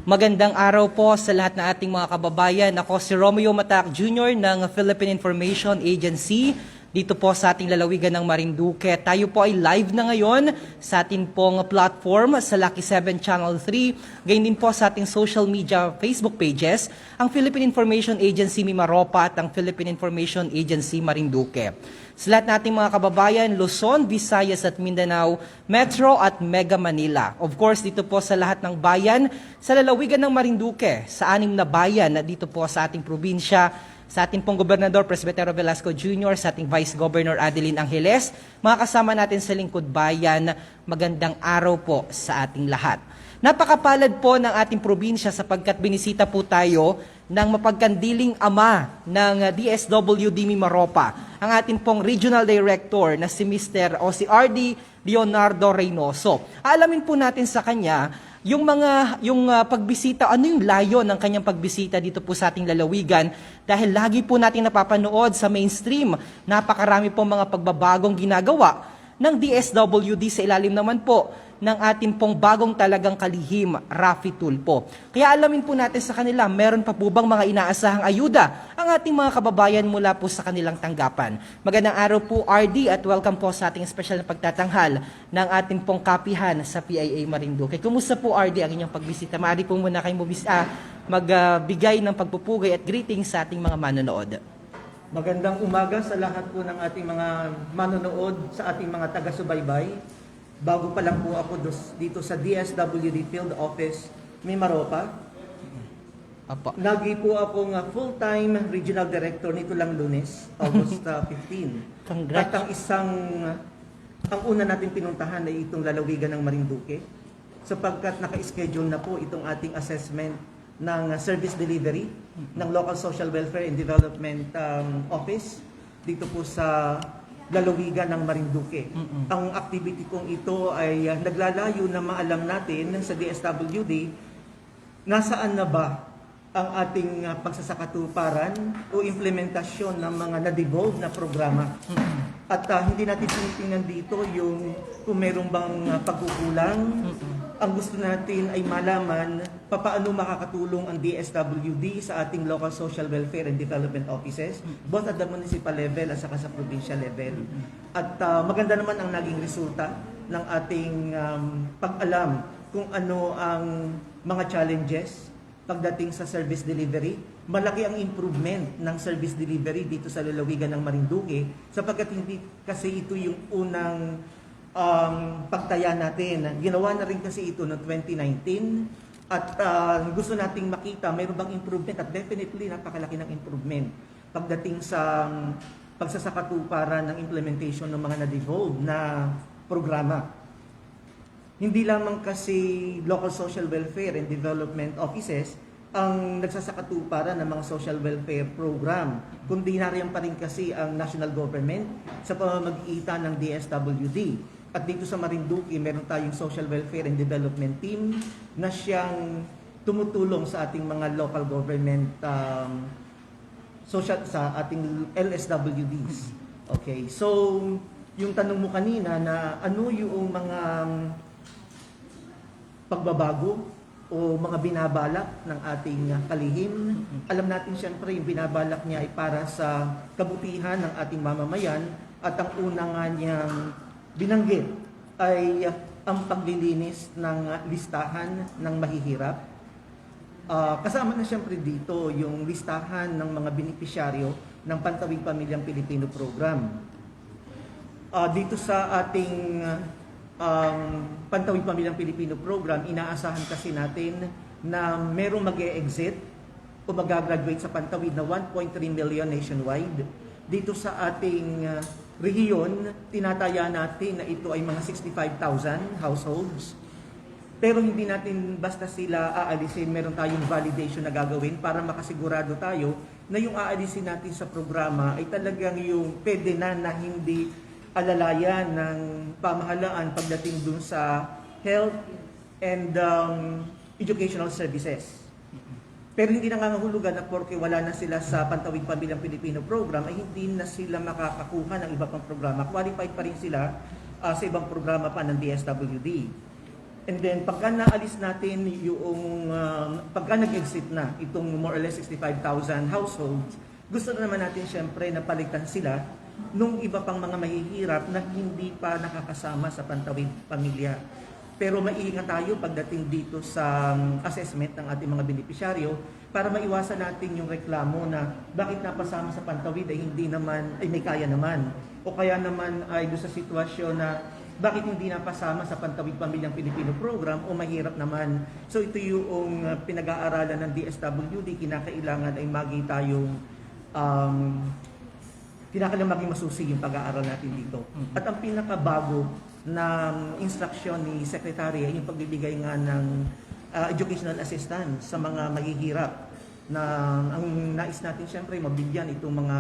Magandang araw po sa lahat ng ating mga kababayan. Ako si Romeo Matac Jr. ng Philippine Information Agency dito po sa ating lalawigan ng Marinduque. Tayo po ay live na ngayon sa ating pong platform sa Lucky 7 Channel 3. Gayon din po sa ating social media Facebook pages, ang Philippine Information Agency Mimaropa at ang Philippine Information Agency Marinduque. Sa lahat nating mga kababayan, Luzon, Visayas at Mindanao, Metro at Mega Manila. Of course, dito po sa lahat ng bayan, sa lalawigan ng Marinduque, sa 6 na bayan na dito po sa ating probinsya, sa ating pong Gobernador Presbitero Velasco Jr., sa ating Vice Governor Adeline Angeles, mga kasama natin sa lingkod bayan, magandang araw po sa ating lahat. Napakapalad po ng ating probinsya sapagkat binisita po tayo ng mapagkandiling ama ng DSWD Mimaropa, ang ating pong Regional Director na si Mr. o si RD Leonardo Reynoso. Alamin po natin sa kanya yung pagbisita, ano yung layo ng kanyang pagbisita dito po sa ating lalawigan dahil lagi po natin napapanood sa mainstream, napakarami po mga pagbabagong ginagawa ng DSWD sa ilalim naman po ng ating pong bagong talagang kalihim, Rafi Tulfo. Kaya alamin po natin sa kanila, meron pa po bang mga inaasahang ayuda ang ating mga kababayan mula po sa kanilang tanggapan. Magandang araw po RD at welcome po sa ating special na pagtatanghal ng ating pong kapihan sa PIA Marinduque. Kumusta po RD ang inyong pagbisita? Maaari po muna kayong magbigay ng pagpupugay at greetings sa ating mga manonood. Magandang umaga sa lahat po ng ating mga manonood, sa ating mga taga-subaybay. Bago pa lang po ako dito sa DSWD Field Office, Mimaropa. Lagi po akong full-time Regional Director nito lang Lunes, August 15. At ang una natin pinuntahan ay itong lalawigan ng Marinduque sapagkat naka-schedule na po itong ating assessment ng service delivery ng Local Social Welfare and Development Office dito po sa lalawigan ng Marinduque. Ang activity kong ito ay naglalayo na maalam natin sa DSWD nasaan na ba ang ating pagsasakatuparan o implementasyon ng mga na-devolve na programa. At hindi natin tinitingnan dito yung kung meron bang pagkukulang. Ang gusto natin ay malaman paano makakatulong ang DSWD sa ating local social welfare and development offices, both at the municipal level at saka sa provincial level. At maganda naman ang naging resulta ng ating pag-alam kung ano ang mga challenges pagdating sa service delivery. Malaki ang improvement ng service delivery dito sa lalawigan ng Marinduque sapagkat hindi kasi ito yung unang pagtaya natin. Ginawa na rin kasi ito noong 2019 at gusto nating makita mayroon bang improvement at definitely napakalaki ng improvement pagdating sa pagsasakatuparan ng implementation ng mga na-devolve na programa. Hindi lamang kasi local social welfare and development offices ang nagsasakatuparan ng mga social welfare program, kundi nariyan pa rin kasi ang national government sa pamamagitan ng DSWD. At dito sa Marinduque, meron tayong social welfare and development team na siyang tumutulong sa ating mga local government sa ating LSWDs. Okay, so yung tanong mo kanina na ano yung mga pagbabago o mga binabalak ng ating kalihim. Alam natin siyempre yung binabalak niya ay para sa kabutihan ng ating mamamayan at ang una nga niyang binanggit ay ang paglilinis ng listahan ng mahihirap. Kasama na siyempre dito yung listahan ng mga benepisyaryo ng Pantawid Pamilyang Pilipino Program. Dito sa ating Pantawid Pamilyang Pilipino Program, inaasahan kasi natin na merong mag-e-exit o mag-graduate sa Pantawid na 1.3 million nationwide. Dito sa ating rehiyon, tinataya natin na ito ay mga 65,000 households. Pero hindi natin basta sila aalisin, meron tayong validation na gagawin para makasigurado tayo na yung aalisin natin sa programa ay talagang yung pwede na hindi alalayan ng pamahalaan pagdating dun sa health and educational services. Pero hindi nangangahulugan na porque wala na sila sa Pantawid Pamilyang Pilipino Program ay hindi na sila makakakuha ng iba pang programa. Qualified pa rin sila sa ibang programa pa ng DSWD. And then, pagka naalis natin yung, pagka nag-exit na itong more or less 65,000 households, gusto na naman natin syempre na palitan sila nung iba pang mga mahihirap na hindi pa nakakasama sa Pantawid Pamilya. Pero maingat tayo pagdating dito sa assessment ng ating mga benepisyaryo para maiwasan natin yung reklamo na bakit napasama sa Pantawid ay hindi naman, ay may kaya naman. O kaya naman ay doon sa sitwasyon na bakit hindi napasama sa Pantawid Pamilyang Pilipino program o mahirap naman. So ito yung pinag-aaralan ng DSWD, kinakailangan ay magi tayong kinakailangan maging masusi yung pag-aaral natin dito. At ang pinakabago na instruction ni Secretary ay yung pagbibigay nga ng educational assistance sa mga mahihirap na ang nais natin syempre mabigyan itong mga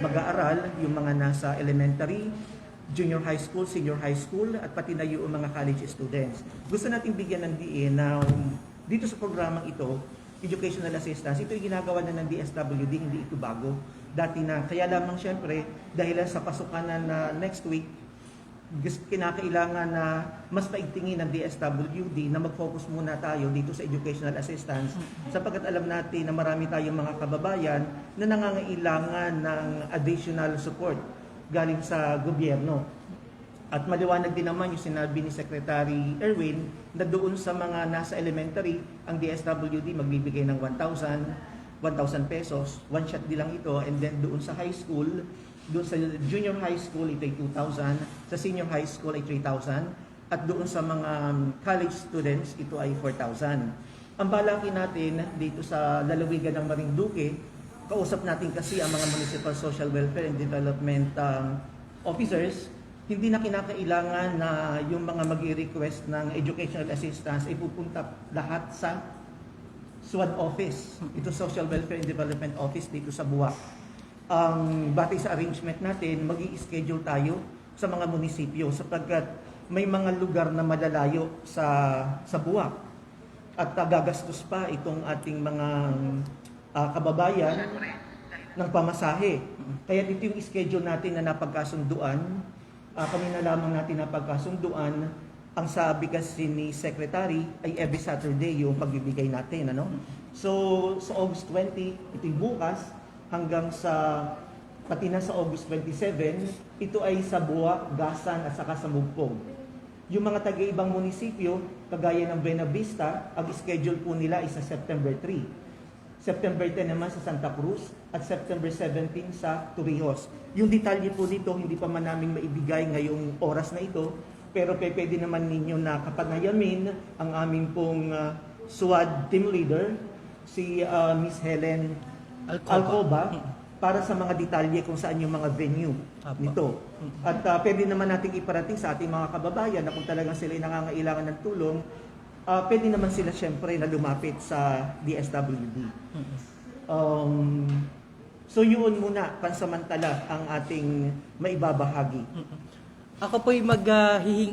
mag-aaral, yung mga nasa elementary, junior high school, senior high school, at pati na yung mga college students. Gusto natin bigyan ng DA na dito sa programang ito, educational assistance, ito yung ginagawa na ng DSWD, hindi ito bago. Dati na, kaya lamang syempre, dahil sa pasukan na next week, kinakailangan na mas paigtingin ng DSWD na mag-focus muna tayo dito sa educational assistance sapagkat alam natin na marami tayong mga kababayan na nangangailangan ng additional support galing sa gobyerno. At maliwanag din naman yung sinabi ni Secretary Erwin na doon sa mga nasa elementary, ang DSWD magbibigay ng 1,000 pesos, one shot din lang ito, and then doon sa high school, doon sa junior high school ito ay 2,000, sa senior high school ay 3,000, at doon sa mga college students ito ay 4,000. Ang balaki natin dito sa lalawigan ng Marinduque, kausap natin kasi ang mga municipal social welfare and development officers, hindi na kinakailangan na yung mga mag-request ng educational assistance ay pupunta lahat sa SWAD office, ito Social Welfare and Development Office dito sa Buwak. Batay sa arrangement natin, mag-i-schedule tayo sa mga munisipyo sapagkat may mga lugar na malalayo sa Buwak at gagastos pa itong ating mga kababayan ng pamasahe. Kaya dito yung schedule natin na napagkasunduan, kami na lamang natin napagkasunduan. Ang sabi kasi ni Secretary ay every Saturday yung pagbibigay natin. Ano? So sa August 20, ito yung bukas, hanggang sa pati na sa August 27, ito ay sa Buwak, Gasan at saka sa Mugpog. Yung mga taga-ibang munisipyo, kagaya ng Buena Vista, ang schedule po nila ay sa September 3. September 10 naman sa Santa Cruz at September 17 sa Torrijos. Yung detalye po dito, hindi pa man namin maibigay ngayong oras na ito, pero pwede naman ninyo na kapanayamin ang aming pong SWAD team leader, si Miss Helen Alcoba, para sa mga detalye kung saan yung mga venue nito. At pwede naman nating iparating sa ating mga kababayan na kung talagang sila ay nangangailangan ng tulong, pwede naman sila syempre na lumapit sa DSWD. So yun muna, pansamantala ang ating maibabahagi. Ako po'y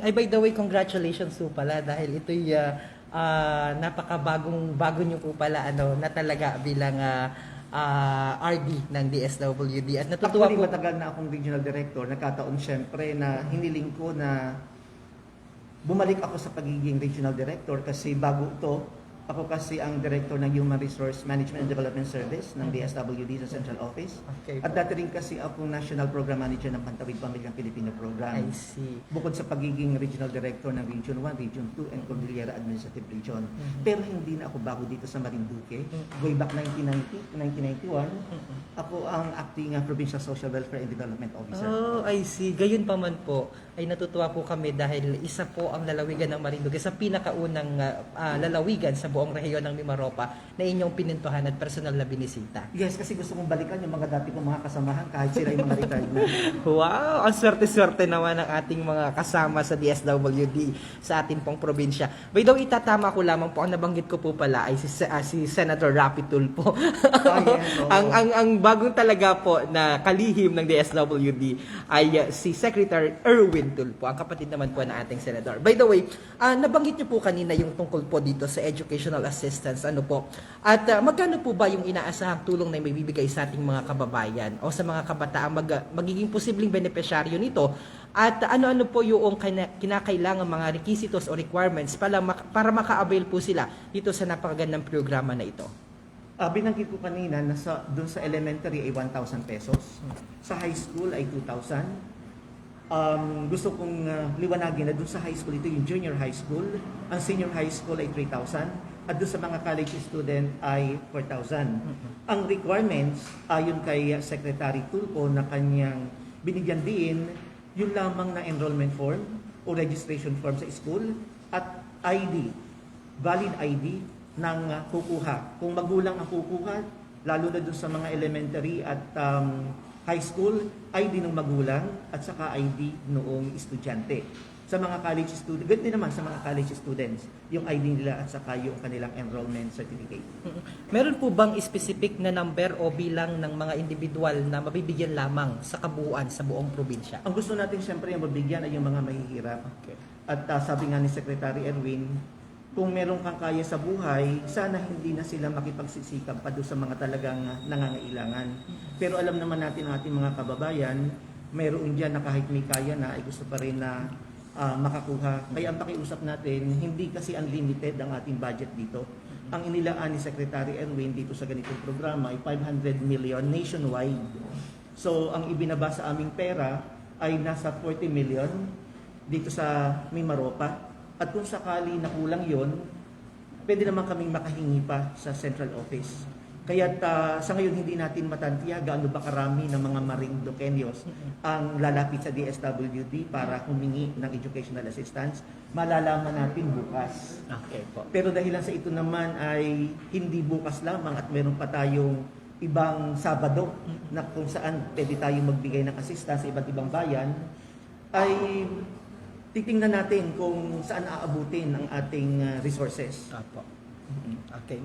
ay by the way, congratulations po pala dahil ito'y napakabagong-bago nyo po pala na talaga bilang RD ng DSWD. At natutuwa Actually, po. matagal na akong regional director. Nagkataon syempre na hiniling ko na bumalik ako sa pagiging regional director kasi bago ito, ako kasi ang director ng Human Resource Management and Development Service ng DSWD sa Central Office. Okay. At dati rin kasi akong National Program Manager ng Pantawid Pamilyang Pilipino Program. I see. Bukod sa pagiging regional director ng Region 1, Region 2, and Cordillera Administrative Region. Pero hindi na ako bago dito sa Marinduque. Way back 1991, ako ang acting Provincial Social Welfare and Development Officer. Oh, I see. Gayon pa man po, ay natutuwa po kami dahil isa po ang lalawigan ng Marinduque sa pinakaunang lalawigan sa buong rehiyon ng Mimaropa na inyong pinintuhan at personal na binisita. Yes, kasi gusto kong balikan yung mga dati kong mga kasamahan kahit sila yung mga retired na. Wow! Ang swerte-swerte naman ng ating mga kasama sa DSWD sa ating pong probinsya. By the way, itatama ko lamang po, ang nabanggit ko po pala ay si Senator Rapi Tulfo. Yes, ang bagong talaga po na kalihim ng DSWD ay si Secretary Erwin Tulfo, ang kapatid naman po ng ating senador. By the way, nabanggit niyo po kanina yung tungkol po dito sa education educational assistance. Ano po? At magkano po ba yung inaasahang tulong na may bibigay sa ating mga kababayan o sa mga kabataan magiging posibleng benepisyaryo nito? At ano-ano po yung kinakailangan mga requisitos o requirements para maka-avail po sila dito sa napakagandang programa na ito? Binanggit ko kanina na doon sa elementary ay 1,000 pesos. Sa high school ay 2,000. Gusto kong liwanagin na doon sa high school, ito yung junior high school. Ang senior high school ay 3,000. At doon sa mga college student ay 4,000. Ang requirements, ayon kay Secretary Tulfo na kanyang binigyan din, yung lamang na enrollment form o registration form sa school at ID, valid ID ng kukuha. Kung magulang ang kukuha, lalo na doon sa mga elementary at high school, ID ng magulang at saka ID noong estudyante. Sa mga college students, ganito naman sa mga college students, yung ID nila at saka yung kanilang enrollment certificate. Meron po bang specific na number o bilang ng mga individual na mabibigyan lamang sa kabuuan sa buong probinsya? Ang gusto natin siyempre yung mabigyan ay yung mga mahihirap. Okay. At sabi nga ni Secretary Erwin, kung meron kang kaya sa buhay, sana hindi na sila makipagsisikap pa doon sa mga talagang nangangailangan. Pero alam naman natin ang ating mga kababayan, mayroon dyan na kahit may kaya na, ay gusto pa rin na makakuha. Kaya ang pakiusap natin, hindi kasi unlimited ang ating budget dito. Ang inilaan ni Secretary Erwin dito sa ganitong programa ay 500 million nationwide. So ang ibinaba sa aming pera ay nasa 40 million dito sa Mimaropa. At kung sakali na kulang yon, pwede naman kaming makahingi pa sa central office. Kaya sa ngayon hindi natin matantiya gaano ba karami ng mga Marinduqueños ang lalapit sa DSWD para humingi ng educational assistance. Malalaman natin bukas. Okay po. Pero dahil sa ito naman ay hindi bukas lamang at meron pa tayong ibang Sabado na kung saan pwede tayong magbigay ng assistance sa iba't ibang bayan, ay titingnan natin kung saan aabutin ang ating resources. Apo. Okay.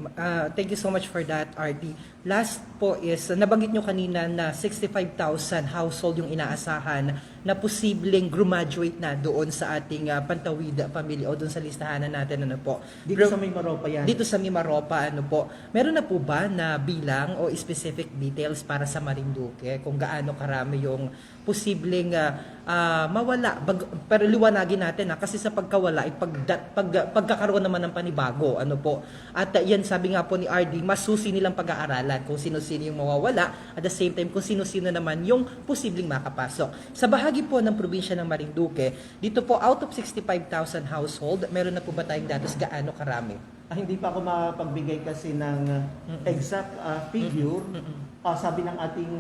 Thank you so much for that, RD. Last po is, nabanggit nyo kanina na 65,000 household yung inaasahan na posibleng graduate na doon sa ating Pantawid family o doon sa listahanan natin. Ano po? Dito sa Mimaropa yan. Dito sa Mimaropa, ano po? Meron na po ba na bilang o specific details para sa Marinduque kung gaano karami yung posibleng mawala? Pero liwanagin natin kasi sa pagkawala ay pagkakaroon naman ng panibago. Ano po? At yan sabi nga po ni RD, mas susi nilang pag-aaralan kung sino-sino yung mawawala at the same time kung sino-sino naman yung posibleng makapasok. Sa bahagi po ng probinsya ng Marinduque, dito po out of 65,000 household, meron na po ba tayong datos gaano karami? Hindi pa ako mapagbigay kasi ng exact figure. Sabi ng ating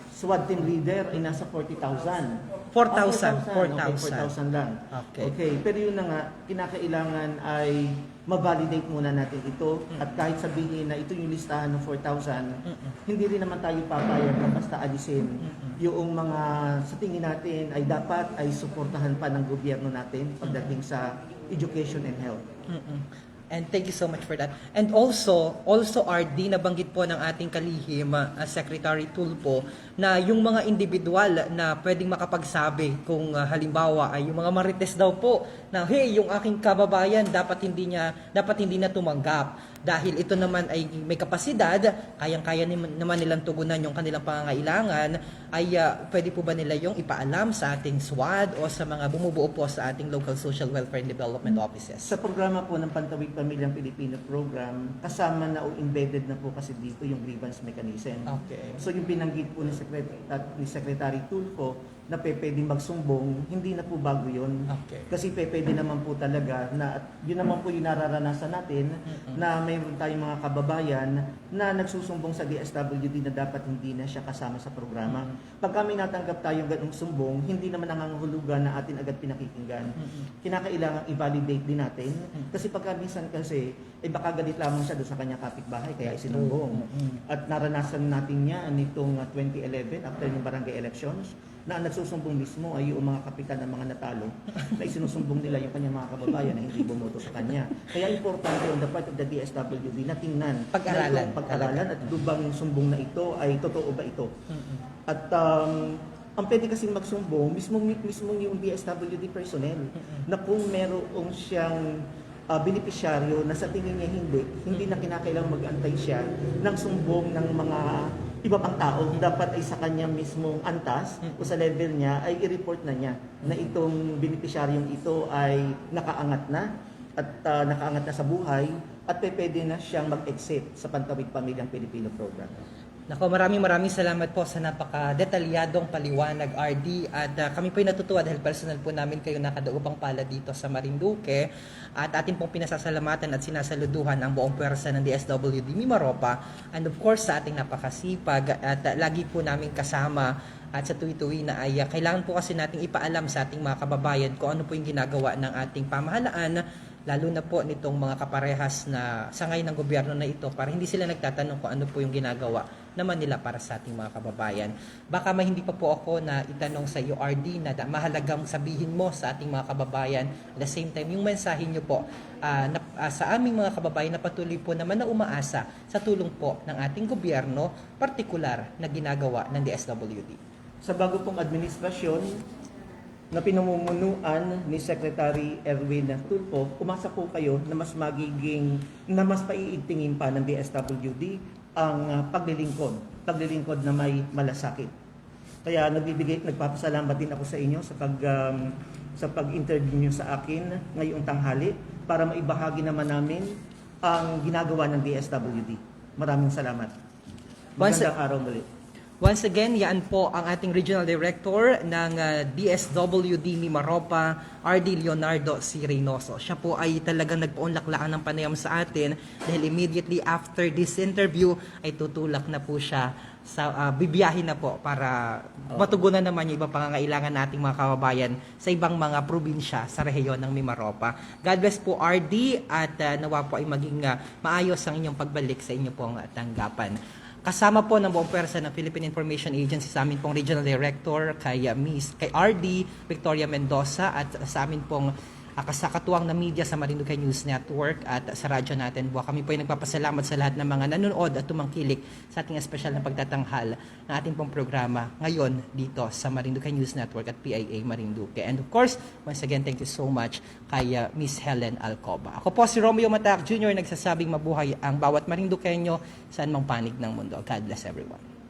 SWAT team leader ay nasa 40,000. 4,000. 4,000 lang. Okay. Pero yun na nga, kinakailangan ay ma-validate muna natin ito at kahit sabihin na ito yung listahan ng 4,000, hindi rin naman tayo papayag na basta alisin yung mga sa tingin natin ay dapat ay suportahan pa ng gobyerno natin pagdating sa education and health. And thank you so much for that. And also RD, nabanggit po ng ating kalihim, Secretary Tulfo, na yung mga individual na pwedeng makapagsabi kung halimbawa ay yung mga marites daw po na hey, yung aking kababayan dapat hindi na tumanggap dahil ito naman ay may kapasidad, kayang-kaya naman nilang tugunan yung kanilang pangangailangan, ay pwede po ba nila yung ipaalam sa ating SWAD o sa mga bumubuo po sa ating local social welfare and development offices? Sa programa po ng Pantawid Pamilyang Pilipino Program, kasama na o embedded na po kasi dito yung grievance mechanism. Okay. So yung binanggit po ni Secretary Tulfo na pwedeng magsumbong, hindi na po bago yun. Okay. Kasi pwede naman po talaga na yun naman po yung nararanasan natin na mayroon tayong mga kababayan na nagsusumbong sa DSWD na dapat hindi na siya kasama sa programa. Pag kami natanggap tayong ganung sumbong, hindi naman nangangahulugan na atin agad pinakikinggan. Kinakailangan i-validate din natin. Kasi pagka minsan kasi, baka galit lamang siya doon sa kanyang kapitbahay, kaya isinumbong. At naranasan natin niya nitong 2011, after ng barangay elections, na ang nagsusumbong mismo ay yung mga kapitan ng mga natalo na isinusumbong nila yung kanyang mga kababayan na hindi bumoto sa kanya. Kaya importante on the part of the DSWD na tingnan pag-aralan at lubang sumbong na ito ay totoo ba ito. At ang pwede kasing magsumbong mismo yung DSWD personnel na kung meron siyang benepisyaryo na sa tingin niya hindi na kinakailangang mag-antay siya ng sumbong ng mga iba pang tao. Dapat ay sa kanya mismong antas o sa level niya ay i-report na niya na itong benepisyaryong ito ay nakaangat na at nakaangat na sa buhay at pwede na siyang mag-exit sa Pantawid Pamilyang Pilipino program. Nako, maraming salamat po sa napaka-detalyadong paliwanag, RD. At kami po ay natutuwa dahil personal po namin kayo nakadaupang pala dito sa Marinduque. At atin pong pinasasalamatan at sinasaluduhan ang buong pwersa ng DSWD Mimaropa. And of course, sa ating napakasipag at lagi po namin kasama at sa tuwi-tuwi na ay kailangan po kasi nating ipaalam sa ating mga kababayan kung ano po yung ginagawa ng ating pamahalaan, lalo na po nitong mga kaparehas na sangay ng gobyerno na ito para hindi sila nagtatanong kung ano po yung ginagawa naman nila para sa ating mga kababayan. Baka may hindi pa po ako na itanong sa iyo, RD, na mahalagang sabihin mo sa ating mga kababayan. At the same time, yung mensahe nyo po sa aming mga kababayan na patuloy po naman na umaasa sa tulong po ng ating gobyerno, partikular na ginagawa ng DSWD. Sa bago pong administrasyon na pinamumunuan ni Secretary Erwin Tulfo, umasa po kayo na mas paiigtingin pa ng DSWD ang paglilingkod na may malasakit. Kaya nagpapasalamat din ako sa inyo sa pag-interview niyo sa akin ngayong tanghali para maibahagi naman namin ang ginagawa ng DSWD. Maraming salamat. Magandang araw muli. Once again, yan po ang ating Regional Director ng DSWD Mimaropa, RD Leonardo C. Reynoso. Siya po ay talagang nagpaunlaklaan ng panayam sa atin dahil immediately after this interview ay tutulak na po siya sa bibiyahin na po para matugunan naman yung ibang pangangailangan nating mga kababayan sa ibang mga probinsya sa rehiyon ng Mimaropa. God bless po, RD, at nawa po ay maging maayos ang inyong pagbalik sa inyo pong tanggapan. Kasama po ng buong pwersa ng Philippine Information Agency sa amin pong Regional Director kay RD Victoria Mendoza at sa amin pong kasakatuwang na media sa Marinduque News Network at sa radyo natin. Kami po ay nagpapasalamat sa lahat ng mga nanonood at tumangkilik sa ating espesyal na pagtatanghal ng ating pong programa ngayon dito sa Marinduque News Network at PIA Marinduque. And of course, once again, thank you so much kay Miss Helen Alcoba. Ako po si Romeo Matac Jr. nagsasabing mabuhay ang bawat Marinduqueño saan mang panig ng mundo. God bless everyone.